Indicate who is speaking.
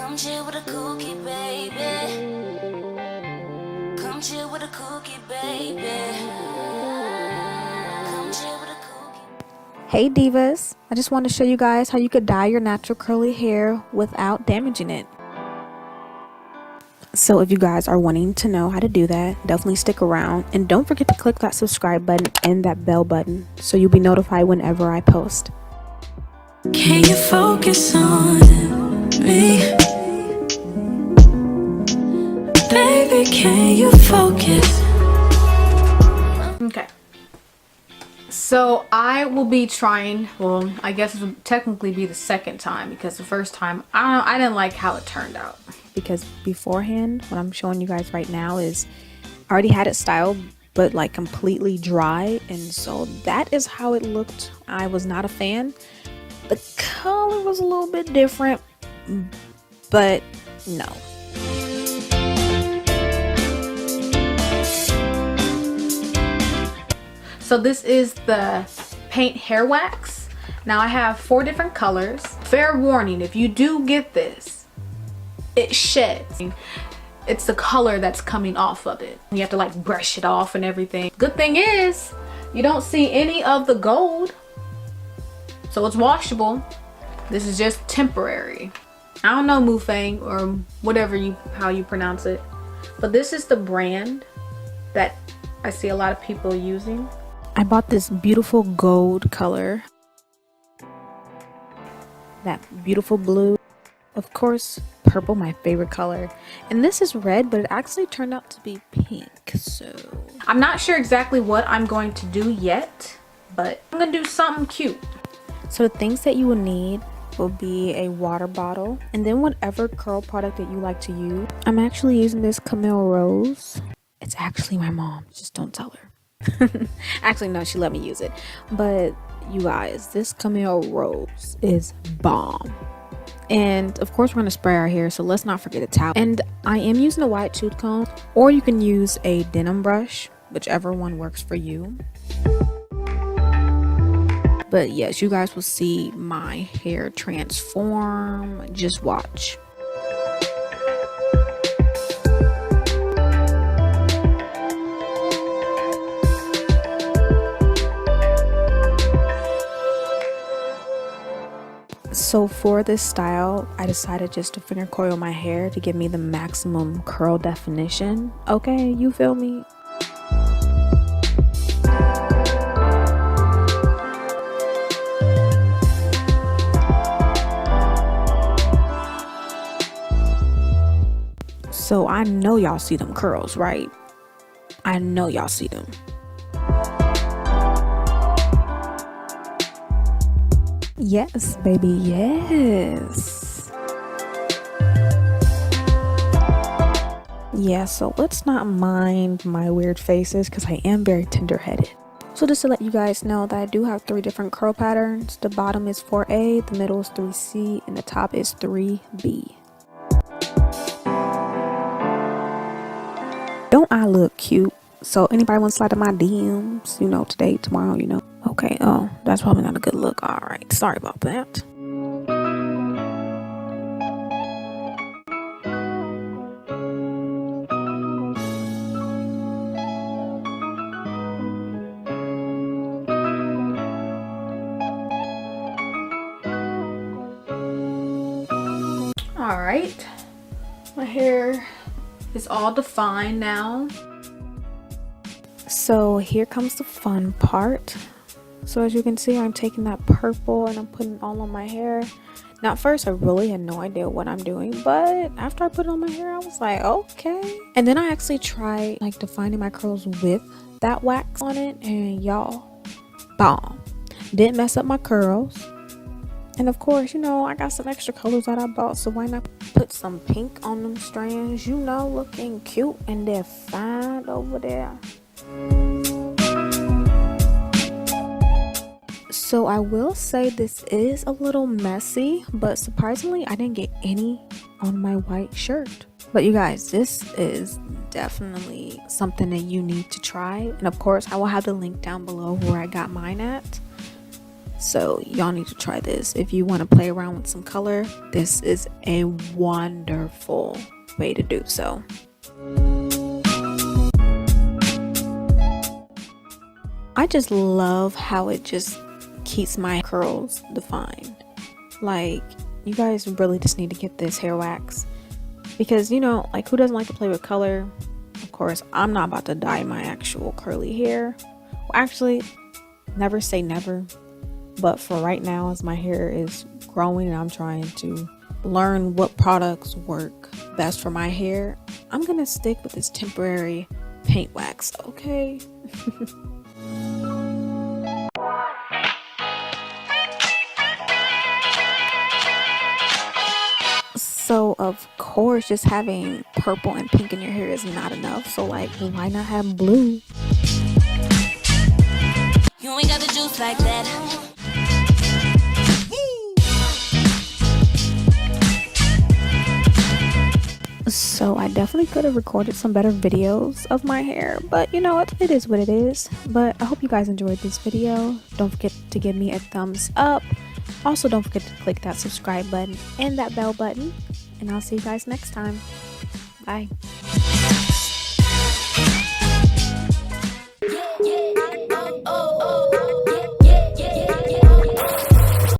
Speaker 1: Come chill with a cookie, baby. Come chill with a cookie, baby. Come chill with a cookie.
Speaker 2: Hey divas, I just want to show you guys how you could dye your natural curly hair without damaging it. So if you guys are wanting to know how to do that, definitely stick around and don't forget to click that subscribe button and that bell button so you'll be notified whenever I post.
Speaker 1: Can you focus on me? Baby, can you focus?
Speaker 3: Okay. So I will be trying, well, I guess it would technically be the second time because the first time, I didn't like how it turned out.
Speaker 2: Because beforehand, what I'm showing you guys right now is I already had it styled but like completely dry, and so that is how it looked. I was not a fan. The color was a little bit different, but no.
Speaker 3: So this is the paint hair wax. Now I have 4 different colors. Fair warning, if you do get this, it sheds. It's the color that's coming off of it. You have to like brush it off and everything. Good thing is, you don't see any of the gold. So it's washable. This is just temporary. I don't know, Mufang or whatever how you pronounce it. But this is the brand that I see a lot of people using.
Speaker 2: I bought this beautiful gold color. That beautiful blue. Of course, purple, my favorite color. And this is red, but it actually turned out to be pink. So
Speaker 3: I'm not sure exactly what I'm going to do yet, but I'm gonna do something cute.
Speaker 2: So the things that you will need will be a water bottle and then whatever curl product that you like to use. I'm actually using this Camille Rose. It's actually my mom's, just don't tell her. Actually, no, she let me use it. But you guys, this Camille Rose is bomb. And of course, we're going to spray our hair, so let's not forget a towel. And I am using a white tooth comb, or you can use a denim brush, whichever one works for you. But yes, you guys will see my hair transform. Just watch. So for this style, I decided just to finger coil my hair to give me the maximum curl definition. Okay, you feel me? So I know y'all see them curls, right? I know y'all see them. Yes, baby, yes. Yeah, so let's not mind my weird faces because I am very tender-headed. So just to let you guys know that I do have 3 different curl patterns. The bottom is 4A, the middle is 3C, and the top is 3B. Don't I look cute? So anybody want to slide in my DMs, you know, today, tomorrow, you know. Okay, oh, that's probably not a good look. All right, sorry about that.
Speaker 3: All right, my hair is all defined now.
Speaker 2: So here comes the fun part. So as you can see, I'm taking that purple and I'm putting it all on my hair. Now at first I really had no idea what I'm doing, but after I put it on my hair, I was like, okay. And then I actually tried like defining my curls with that wax on it, and y'all, bomb. Didn't mess up my curls. And of course, you know, I got some extra colors that I bought, so why not put some pink on them strands, you know, looking cute and defined over there. So I will say this is a little messy, but surprisingly I didn't get any on my white shirt. But you guys, this is definitely something that you need to try, and of course I will have the link down below where I got mine at. So y'all need to try this. If you want to play around with some color, this is a wonderful way to do so. I just love how it just keeps my curls defined. Like, you guys really just need to get this hair wax, because you know, like, who doesn't like to play with color? Of course, I'm not about to dye my actual curly hair. Well, actually, never say never, but for right now, as my hair is growing and I'm trying to learn what products work best for my hair, I'm gonna stick with this temporary paint wax, okay? So of course, just having purple and pink in your hair is not enough. So like, why not have blue?
Speaker 1: You ain't got the juice like that.
Speaker 2: So I definitely could have recorded some better videos of my hair, but you know what, it is what it is. But I hope you guys enjoyed this video. Don't forget to give me a thumbs up. Also, don't forget to click that subscribe button and that bell button, and I'll see you guys next time. Bye.